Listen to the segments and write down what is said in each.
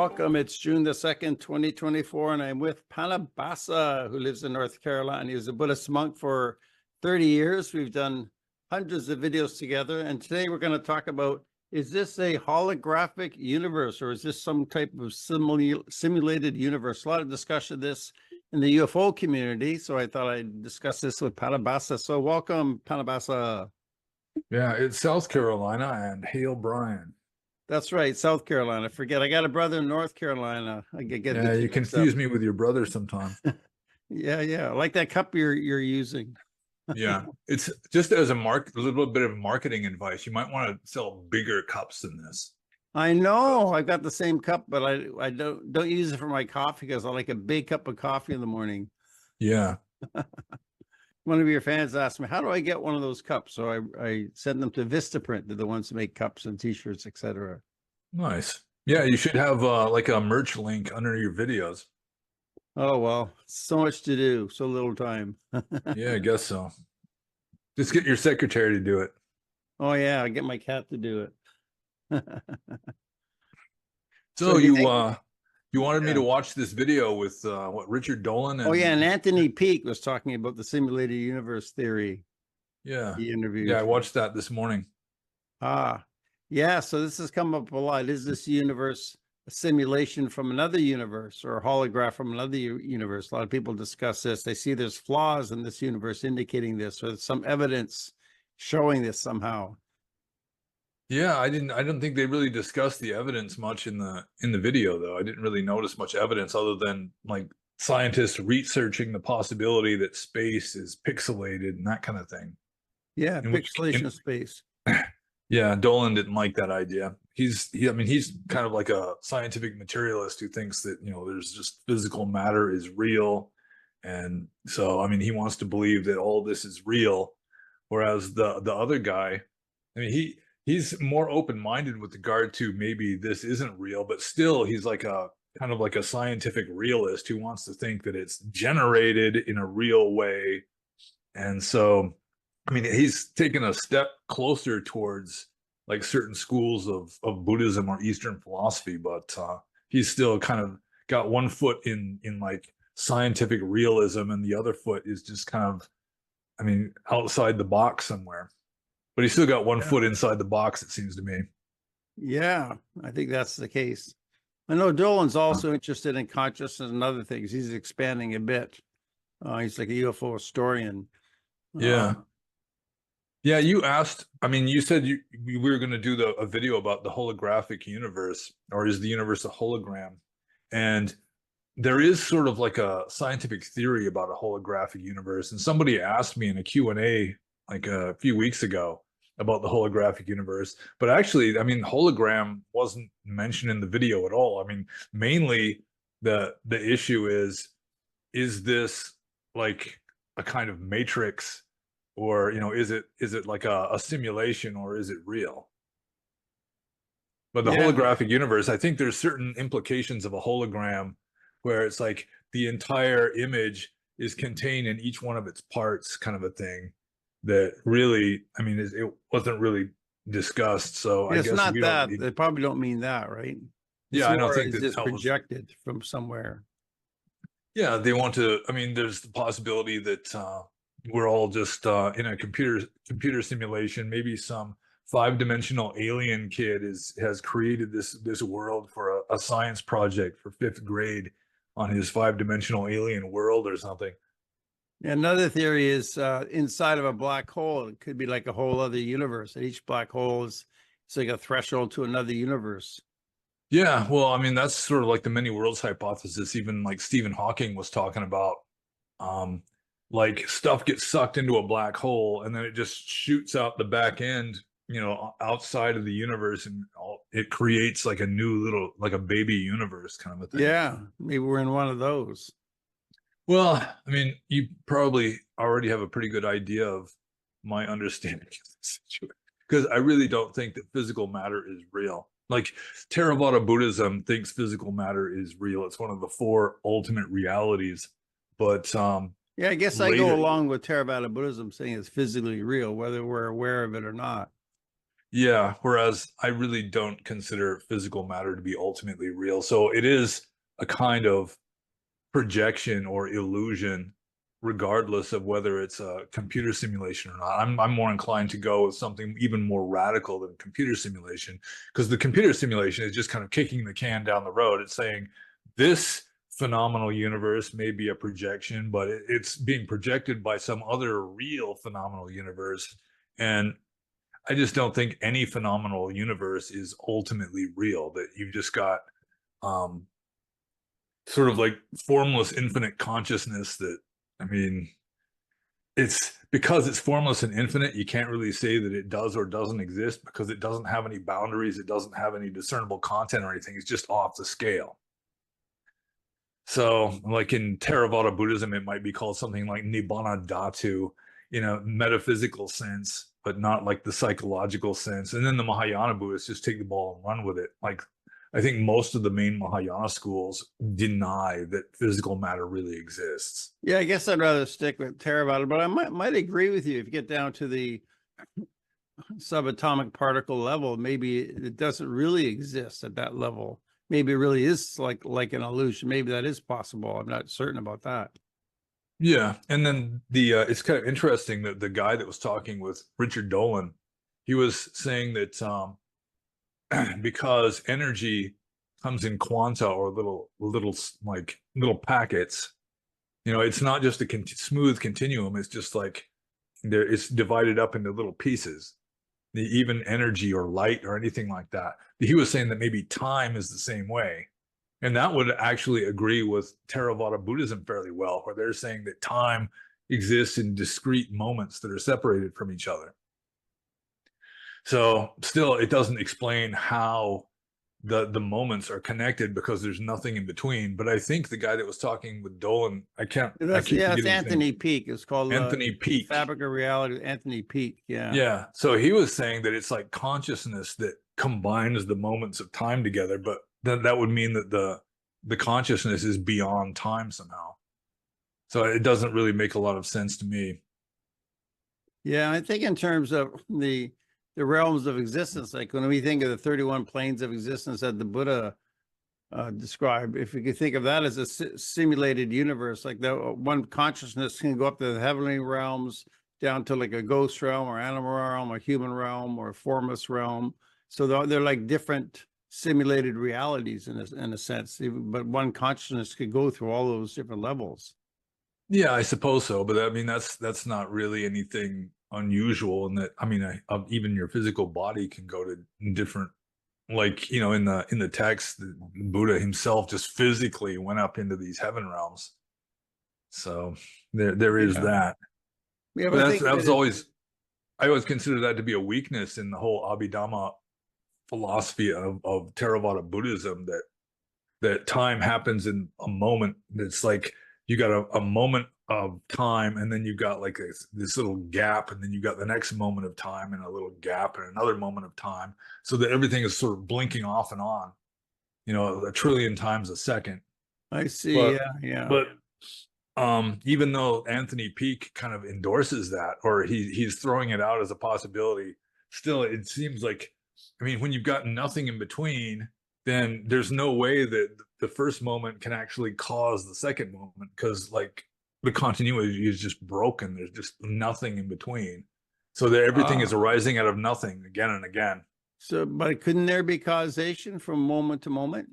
welcome. It's June the 2nd, 2024, and I'm with Pannobhasa, who lives in North Carolina. He was a Buddhist monk for 30 years. We've done hundreds of videos together, and today we're going to talk about, is this a holographic universe, or is this some type of simulated universe? A lot of discussion of this in the UFO community, so I thought I'd discuss this with Pannobhasa. So welcome, Pannobhasa. Yeah, it's South Carolina, and hail Brian. That's right, South Carolina. Forget, I got a brother in North Carolina. I get Yeah, you confuse me with your brother sometime. Yeah. I like that cup you're using. Yeah, it's just as a little bit of marketing advice. You might want to sell bigger cups than this. I know. I've got the same cup, but I don't use it for my coffee because I like a big cup of coffee in the morning. Yeah. One of your fans asked me, how do I get one of those cups? So I send them to Vistaprint. They're the ones who make cups and t-shirts, etc. Nice. Yeah, you should have like a merch link under your videos. Oh, well, so much to do, so little time. Yeah, I guess so. Just get your secretary to do it. Oh, yeah, I get my cat to do it. So you wanted me to watch this video with what, Richard Dolan? Oh, yeah, and Anthony Peake was talking about the simulated universe theory. Yeah. He interviewed. Yeah, I watched that this morning. Yeah, so this has come up a lot. Is this universe a simulation from another universe or a holograph from another universe? A lot of people discuss this. They see there's flaws in this universe indicating this, or some evidence showing this somehow. Yeah, I don't think they really discussed the evidence much in the video, though. I didn't really notice much evidence other than like scientists researching the possibility that space is pixelated and that kind of thing. Yeah, pixelation of space. Yeah, Dolan didn't like that idea. He's kind of like a scientific materialist who thinks that, there's just physical matter is real. And so, he wants to believe that all this is real. Whereas the other guy, he's more open-minded with regard to maybe this isn't real, but still he's like a kind of like a scientific realist who wants to think that it's generated in a real way. And so, he's taken a step closer towards like certain schools of Buddhism or Eastern philosophy, but he's still kind of got one foot in like scientific realism, and the other foot is just kind of, outside the box somewhere. But he's still got one foot inside the box, it seems to me. Yeah, I think that's the case. I know Dolan's also interested in consciousness and other things. He's expanding a bit. He's like a UFO historian. Yeah. Yeah, you asked, you said we were going to do a video about the holographic universe, or is the universe a hologram? And there is sort of like a scientific theory about a holographic universe. And somebody asked me in a Q&A like a few weeks ago about the holographic universe. But actually, hologram wasn't mentioned in the video at all. Mainly the issue is this like a kind of matrix, or is it like a simulation, or is it real? But the holographic universe, I think there's certain implications of a hologram where it's like the entire image is contained in each one of its parts, kind of a thing that really, it wasn't really discussed. So I guess it's not that. They probably don't mean that, right? Yeah, I don't think that it's projected from somewhere. Yeah, they want to. There's the possibility that we're all just in a computer simulation. Maybe some 5-dimensional alien kid has created this world for a science project for 5th grade on his 5-dimensional alien world or something. Another theory is inside of a black hole, it could be like a whole other universe. And each black hole is like a threshold to another universe. Yeah, well, that's sort of like the many worlds hypothesis. Even like Stephen Hawking was talking about, like stuff gets sucked into a black hole and then it just shoots out the back end, outside of the universe, and it creates like a new little, like a baby universe kind of a thing. Yeah, maybe we're in one of those. Well, you probably already have a pretty good idea of my understanding of the situation, because I really don't think that physical matter is real. Like Theravada Buddhism thinks physical matter is real. It's one of the 4 ultimate realities. But yeah, I guess I go along with Theravada Buddhism saying it's physically real, whether we're aware of it or not. Yeah, whereas I really don't consider physical matter to be ultimately real. So it is a kind of projection or illusion, regardless of whether it's a computer simulation or not. I'm more inclined to go with something even more radical than computer simulation, because the computer simulation is just kind of kicking the can down the road. It's saying this phenomenal universe may be a projection, but it's being projected by some other real phenomenal universe. And I just don't think any phenomenal universe is ultimately real, that you've just got um sort of like formless infinite consciousness that, I mean, it's because it's formless and infinite, you can't really say that it does or doesn't exist because it doesn't have any boundaries, it doesn't have any discernible content or anything. It's just off the scale. So, like in Theravada Buddhism, it might be called something like Nibbana Dhatu, metaphysical sense, but not like the psychological sense. And then the Mahayana Buddhists just take the ball and run with it. Like, I think most of the main Mahayana schools deny that physical matter really exists. Yeah, I guess I'd rather stick with Theravada, but I might agree with you if you get down to the subatomic particle level, maybe it doesn't really exist at that level. Maybe it really is like an illusion. Maybe that is possible. I'm not certain about that. Yeah, and then it's kind of interesting that the guy that was talking with Richard Dolan, he was saying that because energy comes in quanta or little packets, it's not just a smooth continuum. It's just like it's divided up into little pieces. Even energy or light or anything like that. He was saying that maybe time is the same way. And that would actually agree with Theravada Buddhism fairly well, where they're saying that time exists in discrete moments that are separated from each other. So still, it doesn't explain how the moments are connected because there's nothing in between. But I think the guy that was talking with Dolan, I keep It's forgetting his Anthony name. Peake. It's called Anthony Peake. Fabric of Reality. Anthony Peake. Yeah. Yeah. So he was saying that it's like consciousness that combines the moments of time together, but then that would mean that the consciousness is beyond time somehow. So it doesn't really make a lot of sense to me. Yeah, I think in terms of the realms of existence, like when we think of the 31 planes of existence that the Buddha described, if we could think of that as a simulated universe, like the one consciousness can go up to the heavenly realms, down to like a ghost realm or animal realm or human realm or formless realm. So they're like different simulated realities in a sense, but one consciousness could go through all those different levels. Yeah, I suppose so, but I mean that's not really anything unusual in that. I mean, even your physical body can go to different, like in the text, the Buddha himself just physically went up into these heaven realms. So there is that. Yeah, But but I think that was that always, I always consider that to be a weakness in the whole Abhidhamma philosophy of Theravada Buddhism, that time happens in a moment. It's like you got a moment of time, and then you got like this little gap, and then you got the next moment of time and a little gap and another moment of time, so that everything is sort of blinking off and on, a trillion times a second. I see. But Yeah, yeah. but even though Anthony Peake kind of endorses that, or he's throwing it out as a possibility, still it seems like, I mean, when you've got nothing in between, then there's no way that the first moment can actually cause the second moment, because like the continuity is just broken. There's just nothing in between. So that everything is Ah. arising out of nothing again and again. So, but couldn't there be causation from moment to moment?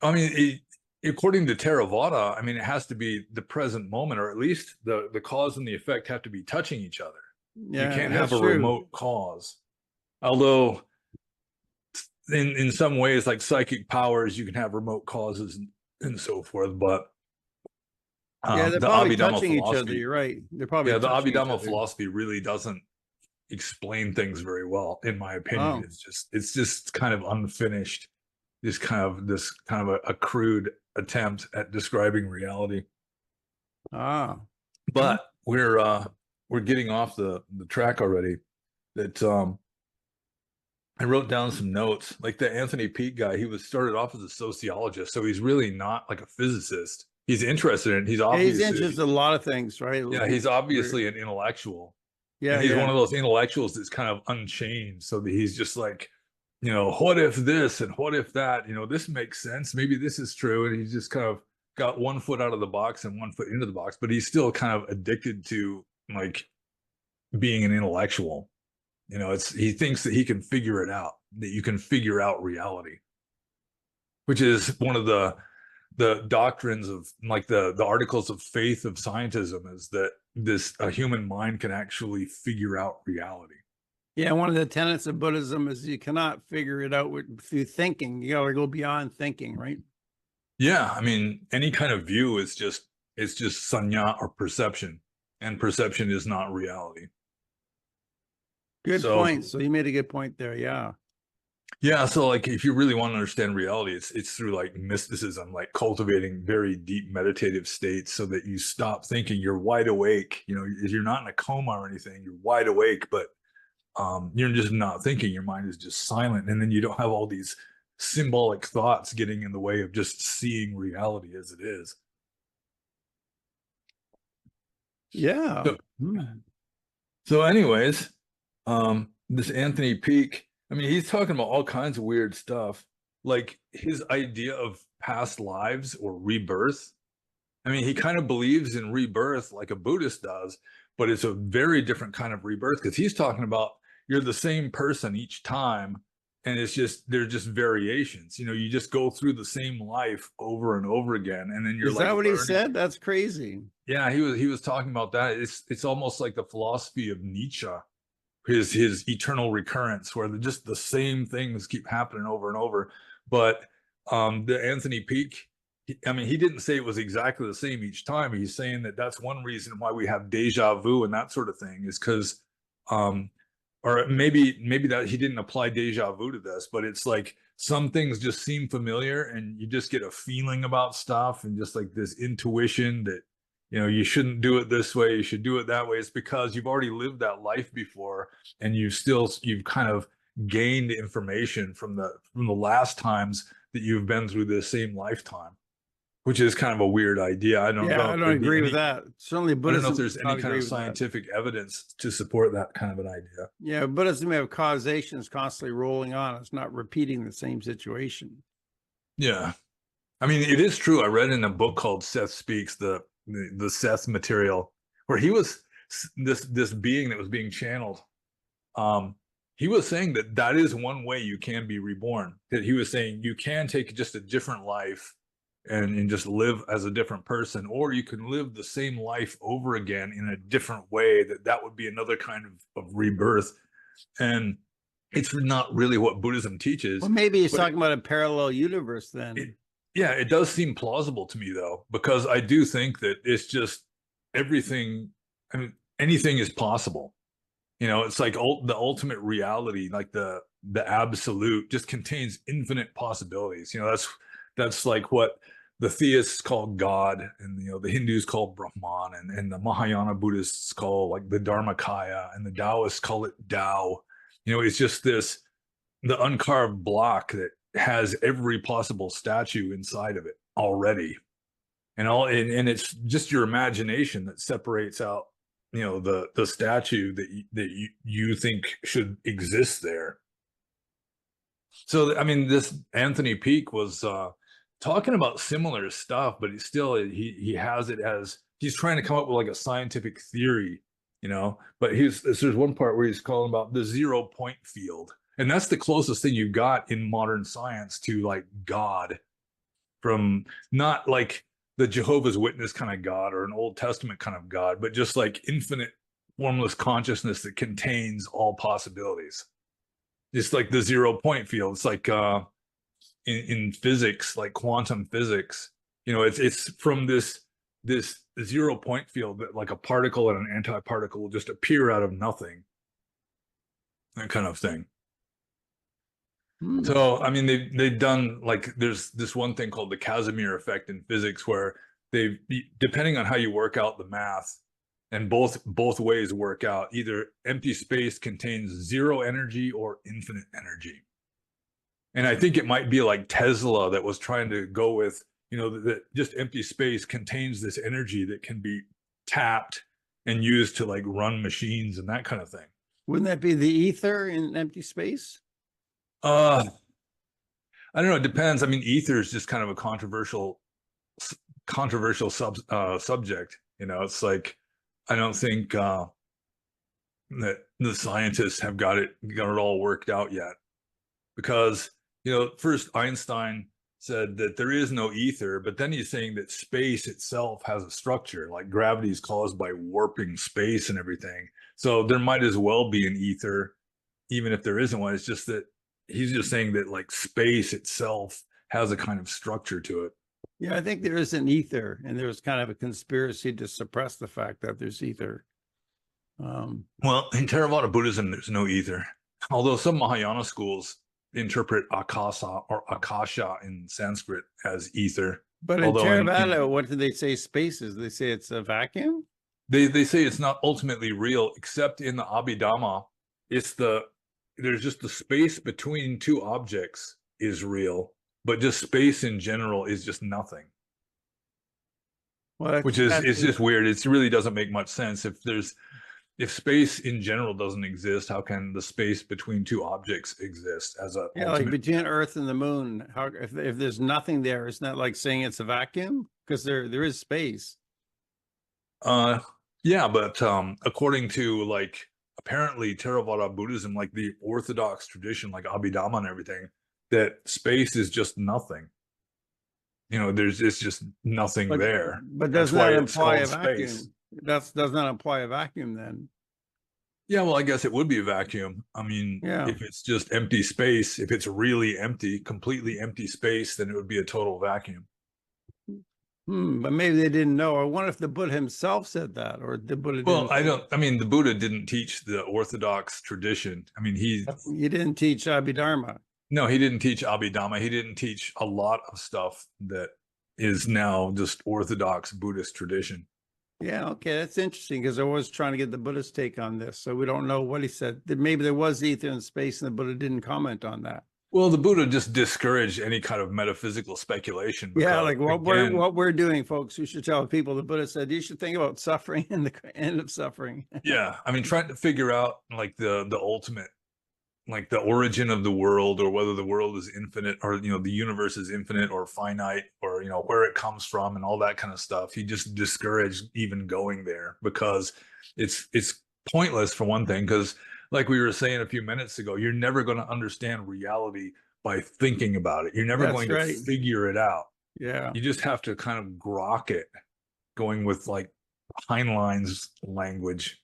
I mean, according to Theravada, I mean, it has to be the present moment, or at least the cause and the effect have to be touching each other. You Yeah, can't have that's a true. remote cause. Although in some ways, like psychic powers, you can have remote causes and so forth. But Yeah, they're the probably Abhidhamma touching each other. philosophy, You're right. They're probably yeah, the touching each Abhidhamma other. philosophy really doesn't explain things very well, in my opinion. Oh, It's just kind of unfinished. This kind of a crude attempt at describing reality. ah, But we're getting off the track already. That I wrote down some notes. Like the Anthony Peake guy, he was started off as a sociologist, so he's really not like a physicist. He's interested in. He's yeah, he's obviously, interested in a lot of things, right? yeah, he's obviously an intellectual. Yeah, And he's yeah. one of those intellectuals that's kind of unchained. So that he's just like, what if this and what if that? This makes sense. Maybe this is true. And he's just kind of got one foot out of the box and one foot into the box, but he's still kind of addicted to like being an intellectual. He thinks that he can figure it out, that you can figure out reality, which is one of the doctrines of like the articles of faith of scientism, is that a human mind can actually figure out reality. Yeah, one of the tenets of Buddhism is you cannot figure it out through thinking. You got to go beyond thinking, right? Yeah, I mean, any kind of view is just sanya or perception, and perception is not reality. Good So point. So you made a good point there. Yeah. yeah, so like if you really want to understand reality, it's through like mysticism, like cultivating very deep meditative states so that you stop thinking, you're wide awake. You're not in a coma or anything, you're wide awake, but you're just not thinking, your mind is just silent, and then you don't have all these symbolic thoughts getting in the way of just seeing reality as it is. Yeah. So, so anyways, this Anthony Peake, I mean, he's talking about all kinds of weird stuff, like his idea of past lives or rebirth. I mean, he kind of believes in rebirth like a Buddhist does, but it's a very different kind of rebirth, because he's talking about you're the same person each time, and they're just variations. You just go through the same life over and over again, and then you're Is like that what he learning. said? That's crazy. Yeah, he was talking about that. It's almost like the philosophy of Nietzsche, his eternal recurrence, where just the same things keep happening over and over. But the Anthony Peake, I mean, he didn't say it was exactly the same each time. He's saying that that's one reason why we have deja vu and that sort of thing, is because or maybe that he didn't apply deja vu to this, but it's like some things just seem familiar, and you just get a feeling about stuff, and just like this intuition that you shouldn't do it this way, you should do it that way. It's because you've already lived that life before, and you've kind of gained information from the last times that you've been through this same lifetime, which is kind of a weird idea. I don't Yeah, know I if don't there'd be agree any, with that. Certainly I don't know Buddhism if there's does any not kind agree of with that. scientific evidence to support that kind of an idea. Yeah, Buddhism, we have causations constantly rolling on. It's not repeating the same situation. Yeah. I mean, it is true. I read in a book called Seth Speaks, the Seth material, where he was this being that was being channeled. He was saying that is one way you can be reborn. That he was saying you can take just a different life and just live as a different person, or you can live the same life over again in a different way. That would be another kind of rebirth. And it's not really what Buddhism teaches. Well, maybe he's talking about a parallel universe then. Yeah, it does seem plausible to me, though, because I do think that it's just everything. I mean, anything is possible. It's like the ultimate reality, like the absolute, just contains infinite possibilities. That's like what the theists call God, and the Hindus call Brahman, and the Mahayana Buddhists call like the Dharmakaya, and the Taoists call it Tao. It's just the uncarved block that has every possible statue inside of it already, and it's just your imagination that separates out the statue that you think should exist there. So I mean, this Anthony Peake was talking about similar stuff, but he has it as he's trying to come up with like a scientific theory, but there's one part where he's calling about the 0 point field. And that's the closest thing you've got in modern science to like God, from not like the Jehovah's Witness kind of God or an Old Testament kind of God, but just like infinite formless consciousness that contains all possibilities. It's like the 0 point field. It's like in physics, like quantum physics, it's from this 0 point field that like a particle and an antiparticle will just appear out of nothing. That kind of thing. So, I mean, they've done like, there's this one thing called the Casimir effect in physics, where depending on how you work out the math, and both ways work out, either empty space contains zero energy or infinite energy. And I think it might be like Tesla that was trying to go with, that just empty space contains this energy that can be tapped and used to like run machines and that kind of thing. Wouldn't that be the ether in empty space? Uh, I don't know. It depends. I mean, ether is just kind of a controversial subject. You know, it's like I don't think that the scientists have got it all worked out yet, because you know, first Einstein said that there is no ether, but then he's saying that space itself has a structure, like gravity is caused by warping space and everything. So there might as well be an ether, even if there isn't one. It's just that he's just saying that like space itself has a kind of structure to it. Yeah, I think there is an ether, and there's kind of a conspiracy to suppress the fact that there's ether. Well, in Theravada Buddhism, there's no ether, although some Mahayana schools interpret akasa or akasha in Sanskrit as ether. But in Although Theravada, what do they say space is? They say it's a vacuum? they say it's not ultimately real, except in the Abhidhamma, there's just the space between two objects is real, but just space in general is just nothing. Well, Which is it's just weird. It really doesn't make much sense. If space in general doesn't exist, how can the space between two objects exist as a yeah, like between Earth and the moon. How if there's nothing there, isn't that like saying it's a vacuum? Because there is space. Yeah, but according to like apparently Theravada Buddhism, like the Orthodox tradition, like Abhidhamma and everything, that space is just nothing. You know, it's just nothing there. But That's does why not it's imply called a vacuum. space. Does not imply a vacuum then. Yeah, well, I guess it would be a vacuum. I mean, Yeah. if it's just empty space, if it's really empty, completely empty space, then it would be a total vacuum. But maybe they didn't know. I wonder if the Buddha himself said that, or the Buddha Well, didn't. I mean, the Buddha didn't teach the Orthodox tradition. I mean, He didn't teach Abhidharma. no, he didn't teach Abhidhamma. He didn't teach a lot of stuff that is now just Orthodox Buddhist tradition. Yeah, okay, that's interesting, because I was trying to get the Buddhist take on this, so we don't know what he said. Maybe there was ether in space, and the Buddha didn't comment on that. Well, the Buddha just discouraged any kind of metaphysical speculation. Yeah, like Because, again, what we're doing, folks. We should tell people. The Buddha said you should think about suffering and the end of suffering. yeah, I mean, trying to figure out like the ultimate, like the origin of the world, or whether the world is infinite, or you know, the universe is infinite or finite, or you know, where it comes from and all that kind of stuff. He just discouraged even going there, because it's pointless, for one thing, because like we were saying a few minutes ago, you're never going to understand reality by thinking about it. You're never That's going right. to figure it out. Yeah. You just have to kind of grok it, going with like Heinlein's language.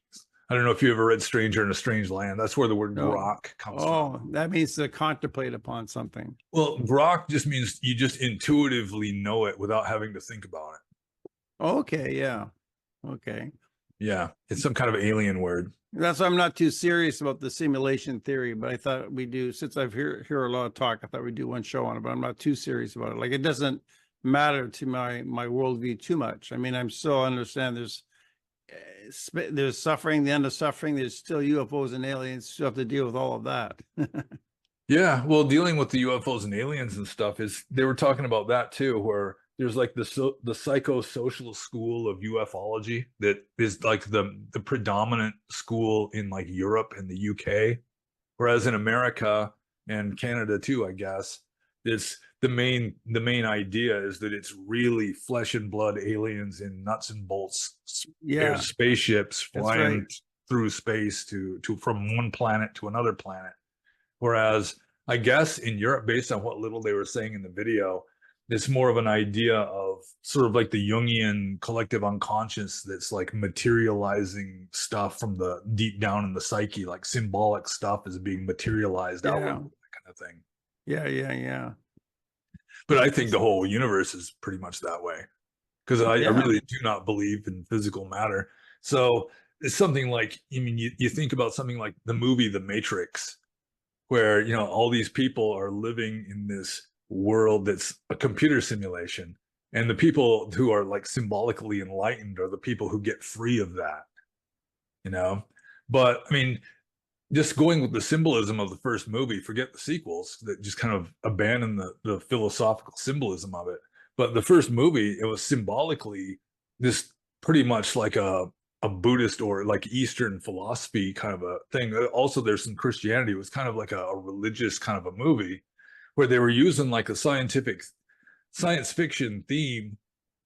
I don't know if you ever read Stranger in a Strange Land. That's where the word No. grok comes Oh, from. that means to contemplate upon something. Well, grok just means you just intuitively know it without having to think about it. Okay, yeah. Okay. Yeah, it's some kind of alien word. That's why I'm not too serious about the simulation theory, but I thought we do, since I've hear a lot of talk, I thought we'd do one show on it, but I'm not too serious about it. Like, it doesn't matter to my worldview too much. I mean, I'm still understand there's suffering, the end of suffering, there's still UFOs and aliens, still have to deal with all of that. Yeah, well, dealing with the UFOs and aliens and stuff, is they were talking about that too, where there's like the psychosocial school of ufology that is like the predominant school in like Europe and the UK, whereas in America and Canada too, I guess, it's the main idea is that it's really flesh and blood aliens in nuts and bolts Yeah, spaceships flying right. through space to from one planet to another planet. Whereas I guess in Europe, based on what little they were saying in the video, it's more of an idea of sort of like the Jungian collective unconscious that's like materializing stuff from the deep down in the psyche, like symbolic stuff is being materialized outward, Yeah. that kind of thing. Yeah. But I think the whole universe is pretty much that way, because I really do not believe in physical matter. So it's something like, I mean, you think about something like the movie The Matrix, where you know all these people are living in this world that's a computer simulation, and the people who are like symbolically enlightened are the people who get free of that, you know. But I mean, just going with the symbolism of the first movie, forget the sequels that just kind of abandon the philosophical symbolism of it. But the first movie, it was symbolically this pretty much like a a Buddhist or like Eastern philosophy kind of a thing. Also, there's some Christianity. It was kind of like a religious kind of a movie where they were using like a science fiction theme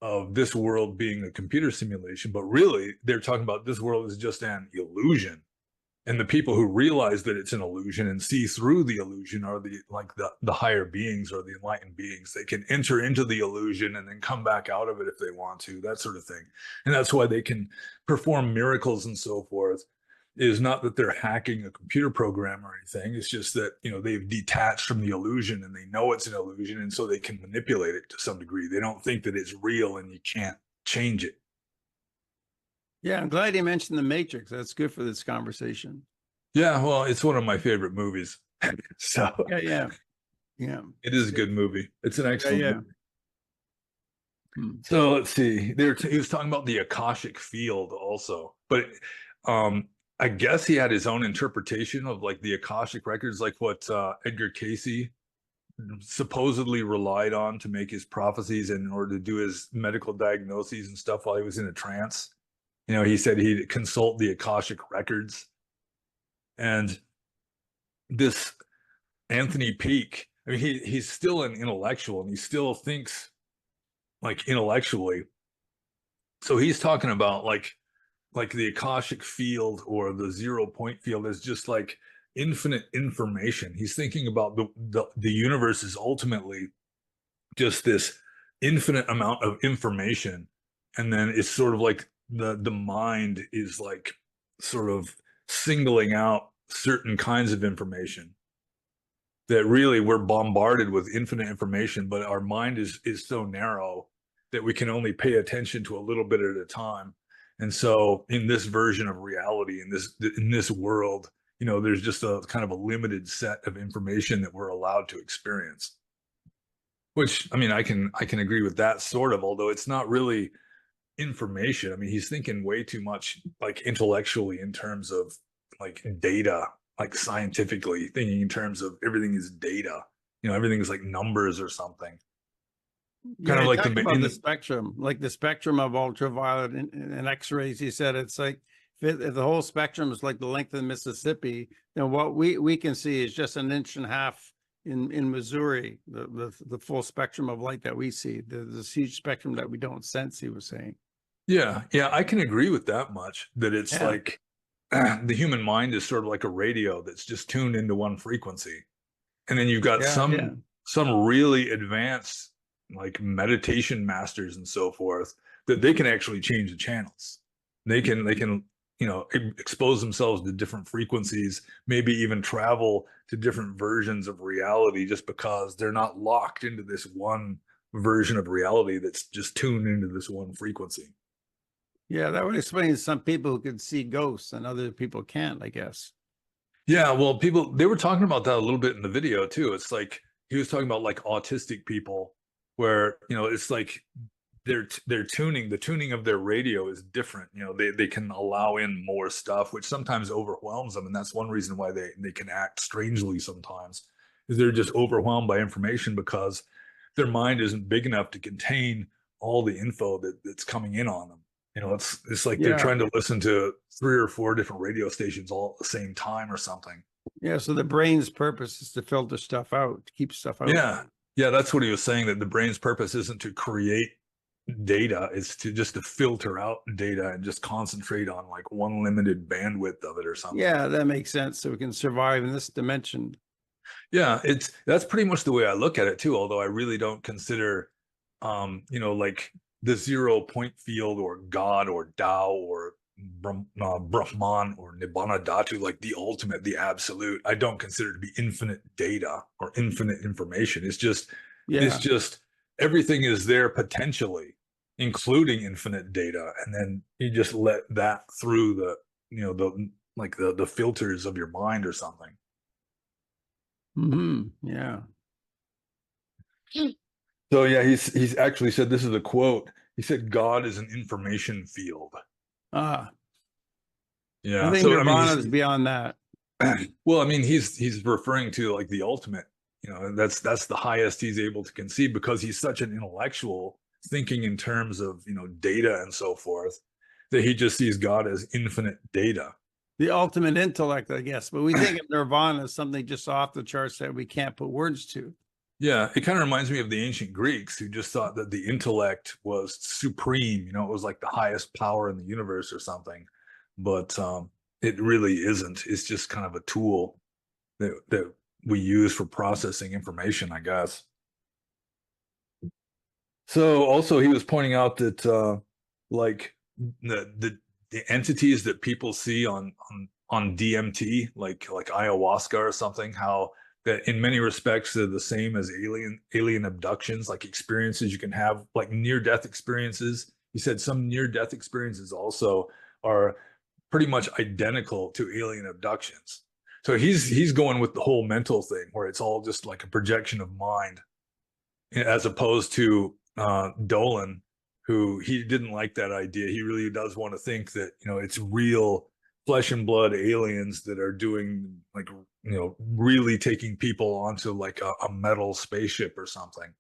of this world being a computer simulation, but really they're talking about this world is just an illusion. And the people who realize that it's an illusion and see through the illusion are the higher beings or the enlightened beings. They can enter into the illusion and then come back out of it if they want to, that sort of thing. And that's why they can perform miracles and so forth. It is not that they're hacking a computer program or anything. It's just that, they've detached from the illusion and they know it's an illusion, and so they can manipulate it to some degree. They don't think that it's real and you can't change it. Yeah, I'm glad you mentioned The Matrix. That's good for this conversation. Yeah, well, it's one of my favorite movies. So Yeah. it is a good movie. It's an excellent movie. Hmm. So let's see. He was talking about the Akashic field also, but I guess he had his own interpretation of like the Akashic records, like what Edgar Cayce supposedly relied on to make his prophecies and in order to do his medical diagnoses and stuff while he was in a trance. He said he'd consult the Akashic records. And this Anthony Peake, I mean, he's still an intellectual and he still thinks like intellectually. So he's talking about like the Akashic field or the 0 point field is just like infinite information. He's thinking about the universe is ultimately just this infinite amount of information. And then it's sort of like the mind is like sort of singling out certain kinds of information that really we're bombarded with infinite information, but our mind is so narrow that we can only pay attention to a little bit at a time. And so in this version of reality, in this world, there's just a kind of a limited set of information that we're allowed to experience. Which, I mean, I can agree with that sort of, although it's not really information. I mean, he's thinking way too much like intellectually in terms of like data, like scientifically thinking in terms of everything is data. Everything is like numbers or something. Kind of like the spectrum, like the spectrum of ultraviolet and X-rays. He said it's like if the whole spectrum is like the length of the Mississippi, then what we can see is just an inch and a half in Missouri. The full spectrum of light that we see, this huge spectrum that we don't sense. He was saying. Yeah, I can agree with that much. That it's like the human mind is sort of like a radio that's just tuned into one frequency, and then you've got some really advanced like meditation masters and so forth that they can actually change the channels. They can expose themselves to different frequencies, maybe even travel to different versions of reality just because they're not locked into this one version of reality that's just tuned into this one frequency. Yeah, that would explain some people who can see ghosts and other people can't, I guess. Yeah, well, they were talking about that a little bit in the video too. It's like he was talking about like autistic people where, it's like the tuning of their radio is different. They can allow in more stuff, which sometimes overwhelms them. And that's one reason why they can act strangely sometimes, is they're just overwhelmed by information because their mind isn't big enough to contain all the info that's coming in on them. It's like they're trying to listen to 3 or 4 different radio stations all at the same time or something. Yeah, so the brain's purpose is to filter stuff out, to keep stuff out. Yeah, that's what he was saying, that the brain's purpose isn't to create data, it's to filter out data and just concentrate on like one limited bandwidth of it or something. Yeah, that makes sense. So we can survive in this dimension. Yeah, that's pretty much the way I look at it too, although I really don't consider like the 0 point field or God or Tao or Brahman or Nibbana Dhatu, like the ultimate, the absolute. I don't consider it to be infinite data or infinite information. It's just everything is there potentially, including infinite data, and then you just let that through the filters of your mind or something. Yeah. So yeah, he's actually said, this is a quote. He said, "God is an information field." Yeah. I think Nirvana is beyond that. Well, I mean, he's referring to like the ultimate. That's the highest he's able to conceive because he's such an intellectual, thinking in terms of data and so forth. that he just sees God as infinite data. The ultimate intellect, I guess. But we think of nirvana as something just off the charts that we can't put words to. Yeah, it kind of reminds me of the ancient Greeks who just thought that the intellect was supreme. You know, it was like the highest power in the universe or something. But it really isn't. It's just kind of a tool that we use for processing information, I guess. So also he was pointing out that like the entities that people see on DMT, like ayahuasca or something, how that in many respects they're the same as alien abductions, like experiences you can have, like near-death experiences. He said some near-death experiences also are pretty much identical to alien abductions. So he's going with the whole mental thing where it's all just like a projection of mind, as opposed to Dolan, who he didn't like that idea. He really does want to think that, you know, it's real flesh and blood aliens that are doing, like, you know, really taking people onto like a metal spaceship or something.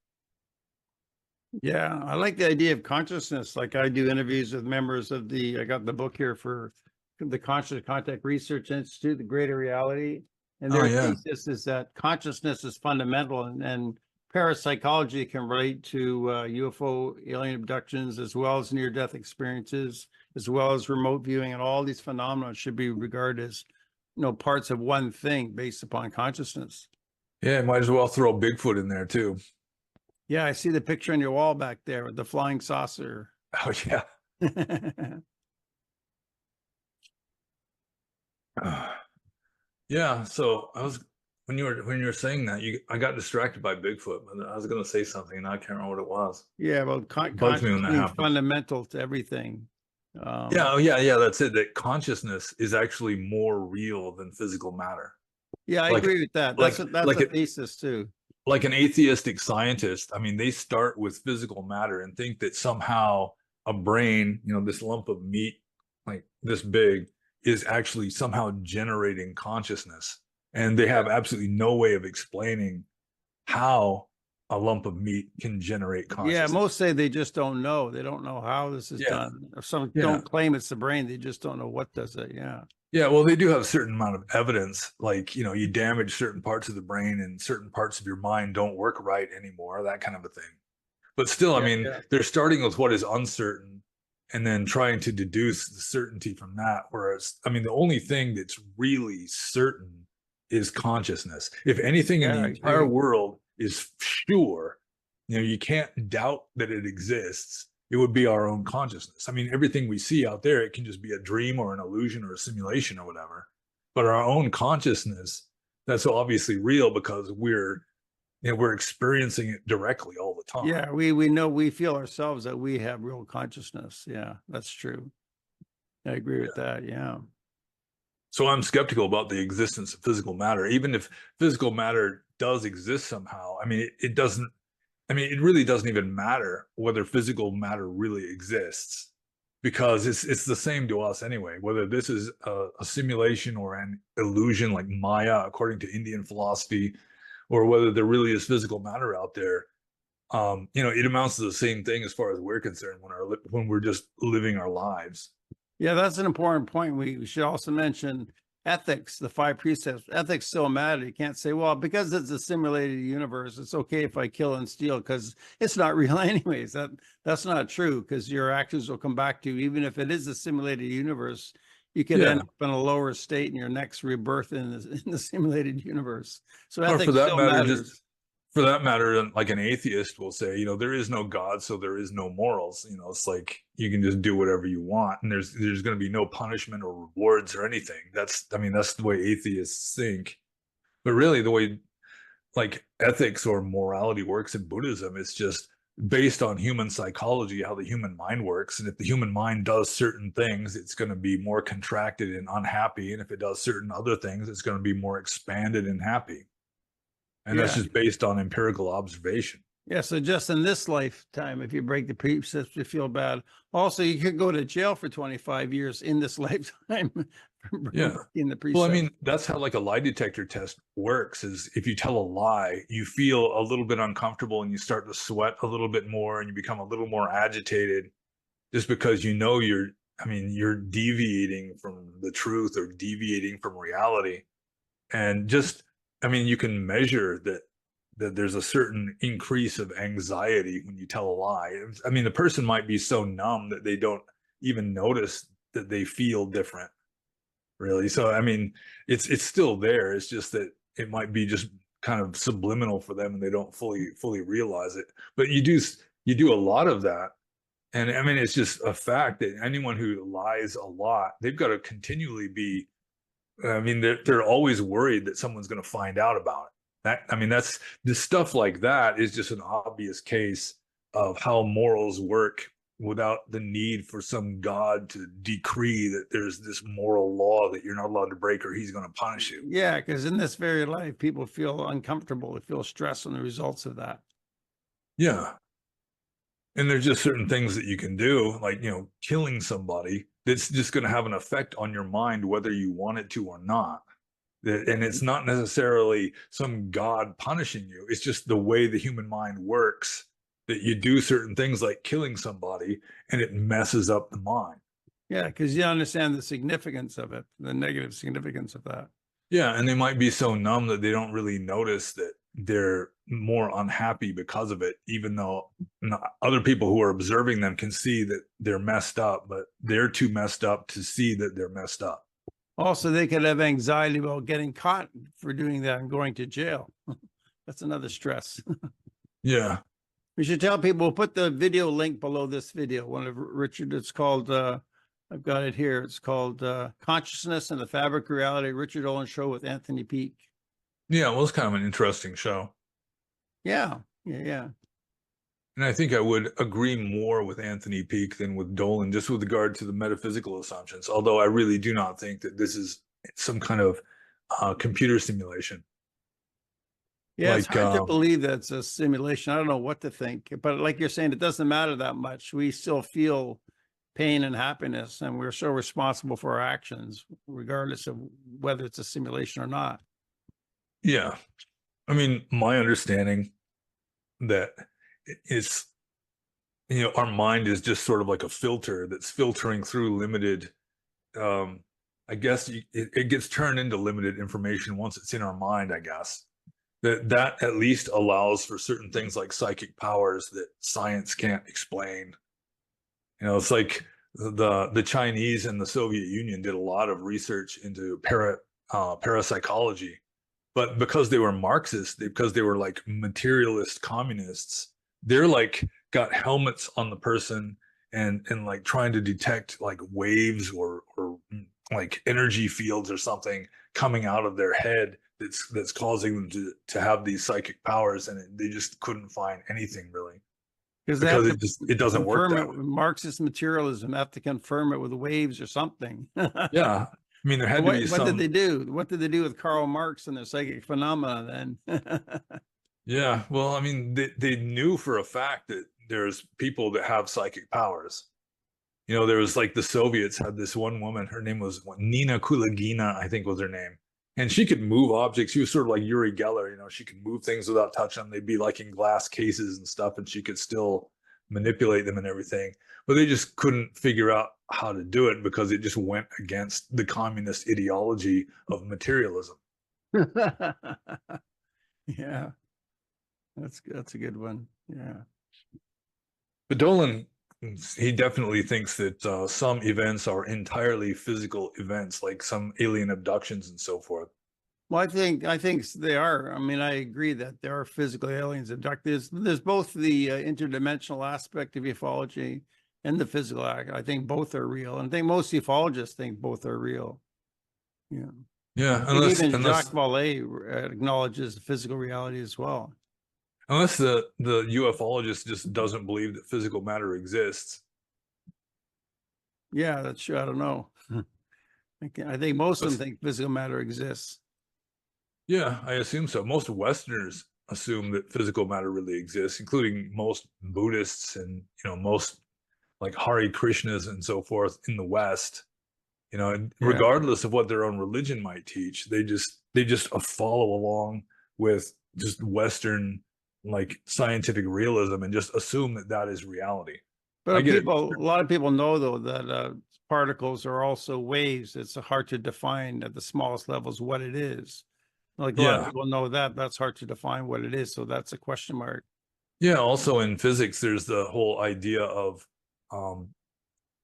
Yeah, I like the idea of consciousness. Like I do interviews with members of I got the book here for the Conscious Contact Research Institute, The Greater Reality. And Oh their yeah. thesis is that consciousness is fundamental, and parapsychology can relate to UFO alien abductions, as well as near-death experiences, as well as remote viewing, and all these phenomena should be regarded as, you know, parts of one thing based upon consciousness. Yeah, might as well throw Bigfoot in there too. Yeah, I see the picture on your wall back there with the flying saucer. Oh yeah. Yeah, so I was when you were saying that, I got distracted by Bigfoot, but I was going to say something and I can't remember what it was. Yeah, well, It bugs me conscious when that being happens. fundamental to everything. Yeah, oh yeah, yeah, that's it. That consciousness is actually more real than physical matter. Yeah, I Like agree with that. like That's like a it thesis too. like an atheistic scientist. I mean, they start with physical matter and think that somehow a brain, you know, this lump of meat like this big, is actually somehow generating consciousness. And they have absolutely no way of explaining how a lump of meat can generate Yeah, consciousness. most say they just don't know. They don't know how this is Yeah. done. If some Yeah. don't claim it's the brain, they just don't know what does it. Yeah. Yeah, well, they do have a certain amount of evidence, like, you know, you damage certain parts of the brain and certain parts of your mind don't work right anymore, that kind of a thing. But still, I Yeah, mean, yeah. they're starting with what is uncertain and then trying to deduce the certainty from that. Whereas, I mean, the only thing that's really certain is consciousness. If anything in Yeah, the I entire agree. world is sure, you know, you can't doubt that it exists, it would be our own consciousness. I mean, everything we see out there, it can just be a dream or an illusion or a simulation or whatever. But our own consciousness, that's obviously real because we're experiencing it directly all the time. Yeah, we know, we feel ourselves that we have real consciousness. Yeah, that's true. I agree with that. Yeah. So I'm skeptical about the existence of physical matter, even if physical matter does exist somehow. I mean, it doesn't. I mean, it really doesn't even matter whether physical matter really exists, because it's the same to us anyway. Whether this is a simulation or an illusion, like Maya, according to Indian philosophy, or whether there really is physical matter out there, you know, it amounts to the same thing as far as we're concerned when we're just living our lives. Yeah, that's an important point. We should also mention ethics, the 5 precepts. Ethics still matter. You can't say, well, because it's a simulated universe, it's okay if I kill and steal because it's not real anyways. That's not true, because your actions will come back to you. Even if it is a simulated universe, you could Yeah, end up in a lower state in your next rebirth in the simulated universe. So or for ethics that still matter, just matters. for that matter, like an atheist will say, you know, there is no God, so there is no morals. You know, it's like you can just do whatever you want, and there's going to be no punishment or rewards or anything. I mean, that's the way atheists think. But really, the way like ethics or morality works in Buddhism, it's just based on human psychology, how the human mind works. And if the human mind does certain things, it's going to be more contracted and unhappy. And if it does certain other things, it's going to be more expanded and happy. And that's Yeah. just based on empirical observation. Yeah, so just in this lifetime, if you break the precepts, you feel bad. Also, you could go to jail for 25 years in this lifetime for Yeah. breaking the Well, I precepts. mean, that's how like a lie detector test works, is if you tell a lie, you feel a little bit uncomfortable and you start to sweat a little bit more and you become a little more agitated just because you know I mean, you're deviating from the truth or deviating from reality. And just, I mean, you can measure that there's a certain increase of anxiety when you tell a lie. I mean, the person might be so numb that they don't even notice that they feel different, really. So, I mean, it's still there. It's just that it might be just kind of subliminal for them and they don't fully realize it. But you do a lot of that. And I mean, it's just a fact that anyone who lies a lot, they've got to continually be, I mean, they're always worried that someone's going to find out about it. That, I mean, that's the stuff like that is just an obvious case of how morals work without the need for some god to decree that there's this moral law that you're not allowed to break or he's going to punish you. Yeah, because in this very life, people feel uncomfortable. They feel stress on the results of that. Yeah. And there's just certain things that you can do, like, killing somebody that's just going to have an effect on your mind, whether you want it to or not. And it's not necessarily some God punishing you. It's just the way the human mind works that you do certain things like killing somebody and it messes up the mind. Yeah, because you understand the significance of it, the negative significance of that. Yeah. And they might be so numb that they don't really notice that they're more unhappy because of it, even though other people who are observing them can see that they're messed up, but they're too messed up to see that they're messed up. Also, they could have anxiety about getting caught for doing that and going to jail. That's another stress. Yeah. We should tell people, we'll put the video link below this video. One of Richard, it's called, I've got it here. It's called Consciousness and the Fabric of Reality, Richard Olin Show with Anthony Peake. Yeah. Well, it's kind of an interesting show. Yeah. Yeah. And I think I would agree more with Anthony Peake than with Dolan, just with regard to the metaphysical assumptions. Although I really do not think that this is some kind of computer simulation. Yeah, it's hard to believe that's a simulation. I don't know what to think, but like you're saying, it doesn't matter that much. We still feel pain and happiness, and we're so responsible for our actions, regardless of whether it's a simulation or not. Yeah. I mean, my understanding that it's, our mind is just sort of like a filter that's filtering through limited, I guess it gets turned into limited information once it's in our mind, I guess. That at least allows for certain things like psychic powers that science can't explain. It's like the Chinese and the Soviet Union did a lot of research into parapsychology, but because they were Marxists, because they were like materialist communists, they're like got helmets on the person and like trying to detect like waves or like energy fields or something coming out of their head that's causing them to have these psychic powers, and they just couldn't find anything really because it doesn't work that way. Marxist materialism, have to confirm it with waves or something. Yeah, I mean, there had to be what did they do? What did they do with Karl Marx and their psychic phenomena then? Yeah, well, I mean, they knew for a fact that there's people that have psychic powers. There was like the Soviets had this one woman, her name was Nina Kulagina, I think was her name. And she could move objects. She was sort of like Uri Geller, she could move things without touching them. They'd be like in glass cases and stuff, and she could still manipulate them and everything. But they just couldn't figure out how to do it because it just went against the communist ideology of materialism. Yeah. That's a good one. Yeah. But Dolan, he definitely thinks that some events are entirely physical events, like some alien abductions and so forth. Well, I think they are. I mean, I agree that there are physical aliens abducted. There's both the interdimensional aspect of ufology and the physical act. I think both are real, and I think most ufologists think both are real. Yeah. Yeah. Even Jacques Vallée acknowledges the physical reality as well. Unless the ufologist just doesn't believe that physical matter exists. Yeah, that's true. I don't know. I think most of them think physical matter exists. Yeah, I assume so. Most Westerners assume that physical matter really exists, including most Buddhists and most like Hare Krishnas and so forth in the West. Regardless of what their own religion might teach, they just follow along with just Western like scientific realism and just assume that is reality. But a lot of people know though that particles are also waves. It's hard to define at the smallest levels what it is. Like a lot of Yeah. people know that that's hard to define what it is. So that's a question mark. Yeah. Also in physics, there's the whole idea of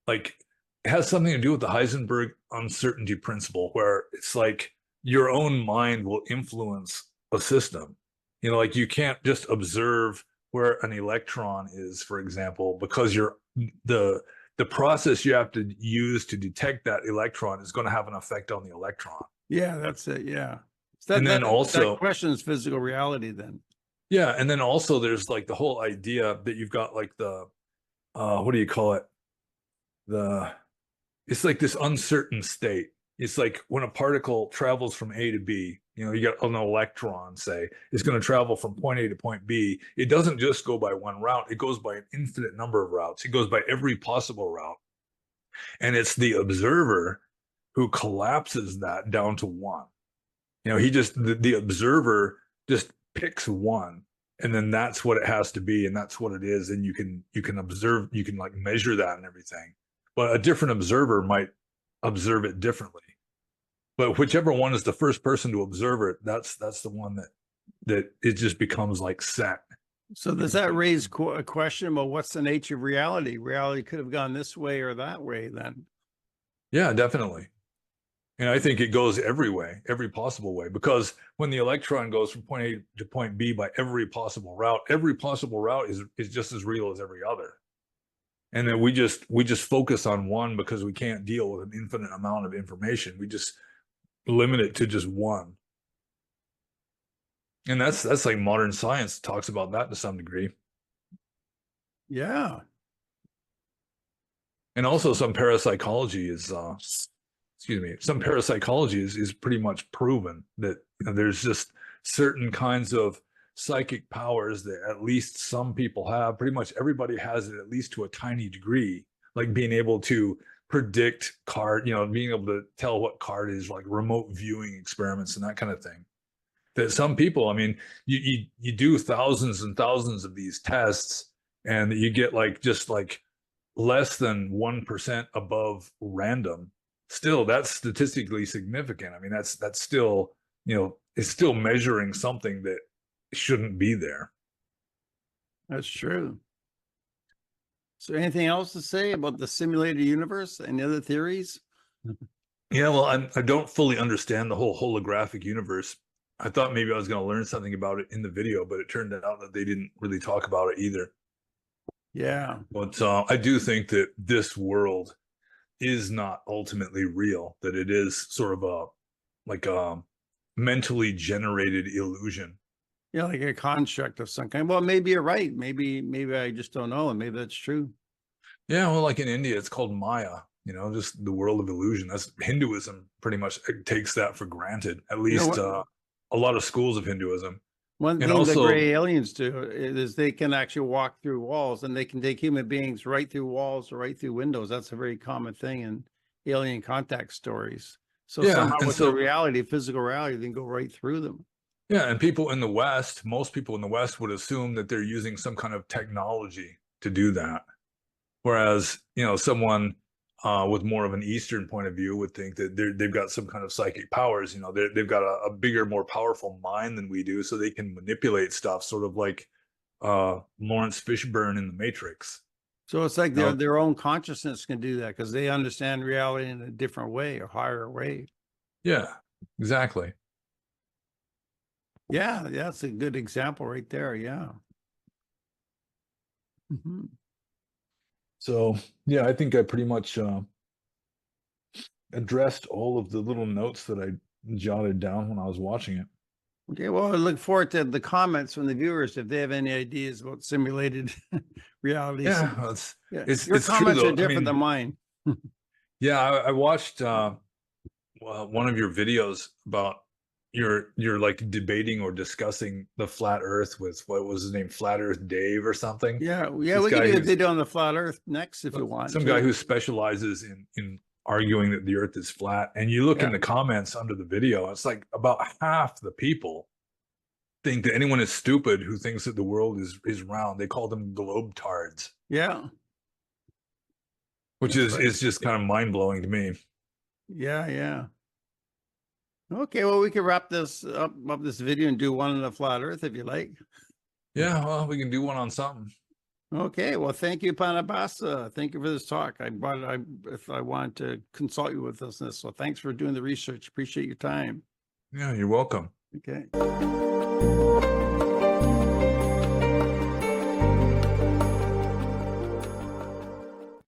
like it has something to do with the Heisenberg uncertainty principle, where it's like your own mind will influence a system. You know, like you can't just observe where an electron is, for example, because the process you have to use to detect that electron is going to have an effect on the electron. Yeah, that's it. Yeah. So And then that also, questions physical reality then. yeah, and then also there's like the whole idea that you've got like the what do you call it? The It's like this uncertain state. It's like when a particle travels from A to B, you know, you got an electron, say, it's going to travel from point A to point B. It doesn't just go by one route, it goes by an infinite number of routes. It goes by every possible route. And it's the observer who collapses that down to one. You know, the observer just picks one, and then that's what it has to be, and that's what it is. And you can observe, you can like measure that and everything. But a different observer might observe it differently. But whichever one is the first person to observe it, that's the one that it just becomes like set. So does that raise a question about what's the nature of reality? Reality could have gone this way or that way then. Yeah, definitely. And I think it goes every way, every possible way, because when the electron goes from point A to point B by every possible route is just as real as every other. And then we just focus on one because we can't deal with an infinite amount of information. We just limit it to just one. And that's like modern science talks about that to some degree. Yeah. And also some parapsychology is some parapsychology is pretty much proven that there's just certain kinds of psychic powers that at least some people have. Pretty much everybody has it, at least to a tiny degree, like being able to predict being able to tell what card is, like remote viewing experiments and that kind of thing. That some people, I mean, you do thousands and thousands of these tests, and you get like just like less than 1% above random. Still, that's statistically significant. I mean, that's still, it's still measuring something that shouldn't be there. That's true. So anything else to say about the simulated universe? Any other theories? Yeah, well, I don't fully understand the whole holographic universe. I thought maybe I was going to learn something about it in the video, but it turned out that they didn't really talk about it either. Yeah. But I do think that this world is not ultimately real, that it is sort of a mentally generated illusion. Yeah, like a construct of some kind. Well, maybe you're right. Maybe I just don't know, and maybe that's true. Yeah, well, like in India, it's called Maya, just the world of illusion. That's Hinduism pretty much takes that for granted, at least a lot of schools of Hinduism. One And thing the also, gray aliens do is they can actually walk through walls, and they can take human beings right through walls or right through windows. That's a very common thing in alien contact stories. So yeah, somehow and with so the reality, physical reality, they can go right through them. yeah, and people in the West, most people in the West would assume that they're using some kind of technology to do that. Whereas, someone with more of an Eastern point of view would think that they've got some kind of psychic powers. They've got a bigger, more powerful mind than we do, so they can manipulate stuff, sort of like Lawrence Fishburne in The Matrix. So it's like their own consciousness can do that because they understand reality in a different way, or higher way. Yeah, exactly. Yeah, that's a good example right there. Yeah. Mm-hmm. So yeah, I think I pretty much addressed all of the little notes that I jotted down when I was watching it. Okay, well, I look forward to the comments from the viewers if they have any ideas about simulated reality. Yeah, Your it's true comments though. are different than mine. Yeah, I watched one of your videos about you're like debating or discussing the flat Earth with, what was his name, Flat Earth Dave or something. Yeah, This we can guy do a who's video on the flat Earth next if you want. some guy who specializes in arguing that the Earth is flat. And you look in the comments under the video, it's like about half the people think that anyone is stupid who thinks that the world is round. They call them globetards. Yeah. which That's is right. is just kind of mind blowing to me. Yeah, yeah. Okay, well, we can wrap this up this video and do one on the flat earth if you like. Yeah, well, we can do one on something. Okay, well, thank you, Pannobhasa. Thank you for this talk. If I want to consult you with this, so thanks for doing the research. Appreciate your time. Yeah, you're welcome. Okay.